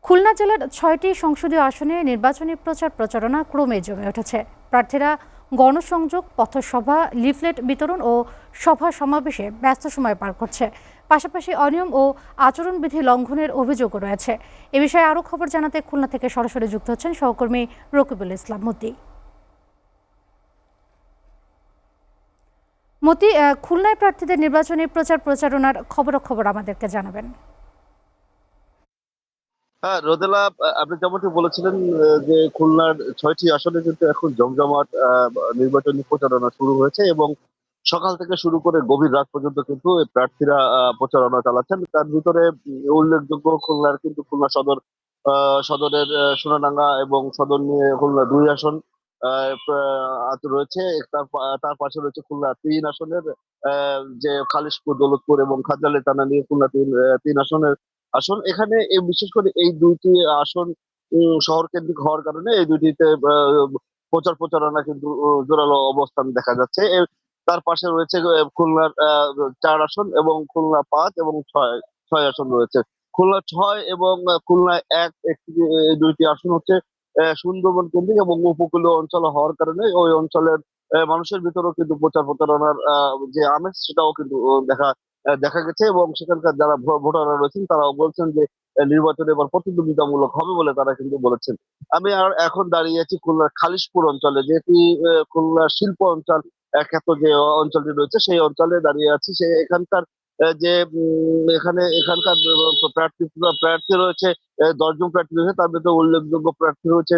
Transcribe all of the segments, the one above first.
খুলনা জেলার ৬টি সংসদীয় আসনে নির্বাচনী প্রচারণা ক্রমে জমে উঠেছে। প্রার্থীরা গণসংযোগ, পথসভা, লিফলেট বিতরণ ও সভা সমাবেশে ব্যস্ত সময় পার করছে। পাশাপাশি অনিয়ম ও আচরণবিধি লঙ্ঘনের অভিযোগও রয়েছে। এ বিষয়ে আরও খবর জানাতে খুলনা থেকে সরাসরি যুক্ত হচ্ছেন সহকর্মী রকিবুল ইসলাম মতি। খুলনায় প্রার্থীদের নির্বাচনী প্রচারণার খবর আমাদেরকে জানাবেন। হ্যাঁ, রোদেলা, আপনি যেমনটি বলেছিলেন যে খুলনার ৬টি আসনে কিন্তু এখন জমজমাট নির্বাচনী প্রচারণা শুরু হয়েছে এবং সকাল থেকে শুরু করে গভীর রাত পর্যন্ত কিন্তু এই প্রার্থীরা প্রচারণা চালাচ্ছেন। তার ভিতরে উল্লেখযোগ্য খুলনা সদরের সোনাডাঙ্গা এবং সদর নিয়ে খুলনা ২ আসন রয়েছে। তার পাশে রয়েছে খুলনা ৩ আসনের যে খালিশপুর, দৌলতপুর এবং খাজালে টানা নিয়ে খুলনা ৩ আসনের আসন। এখানে বিশেষ করে এই ২টি আসন শহর কেন্দ্রিক হওয়ার কারণে এই ২টিতে প্রচারণা কিন্তু জোরালো অবস্থান দেখা যাচ্ছে। তার পাশে রয়েছে খুলনার ৪ আসন এবং খুলনা ৫ এবং ৬ আসন রয়েছে। খুলনা ৬ এবং খুলনা ১ এই ২টি আসন হচ্ছে সুন্দরবন কেন্দ্রিক এবং উপকূলীয় অঞ্চল হওয়ার কারণে ওই অঞ্চলের মানুষের ভিতরেও কিন্তু প্রচারণার যে আমেজ সেটাও কিন্তু দেখা গেছে এবং সেখানকার যারা ভোটাররা রয়েছেন তারাও বলছেন যে নির্বাচন এবার প্রতিদ্বন্দ্বিতামূলক হবে বলে তারা কিন্তু বলেছেন। আমি এখন দাঁড়িয়ে আছি খুলনার খালিশপুর অঞ্চলে, যেটি খুলনার শিল্প অঞ্চল খ্যাত যে অঞ্চলটি রয়েছে সেই অঞ্চলে দাঁড়িয়ে আছি। এখানকার এখানকার প্রার্থী রয়েছে ১০ জন প্রার্থী রয়েছে। তার ভিতরে উল্লেখযোগ্য প্রার্থী রয়েছে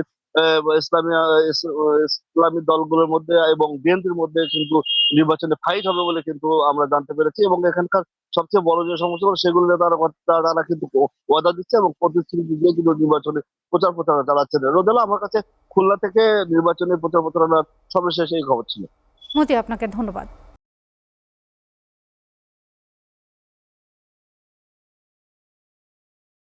ইসলামী দলগুলোর মধ্যে এবং বিএনপির মধ্যে কিন্তু নির্বাচনে ফাইট হবে বলে কিন্তু আমরা জানতে পেরেছি এবং এখানকার সবচেয়ে বড় যে সমস্যাগুলো সেগুলো নিয়ে তারা কিন্তু ওয়াদা দিচ্ছে এবং প্রতিশ্রুতি দিয়ে কিন্তু নির্বাচনে প্রচারণা চালাচ্ছেন। রোদেলা, আমার কাছে খুলনা থেকে নির্বাচনের প্রচারণার সর্বশেষ এই খবর ছিল। মতি, আপনাকে ধন্যবাদ।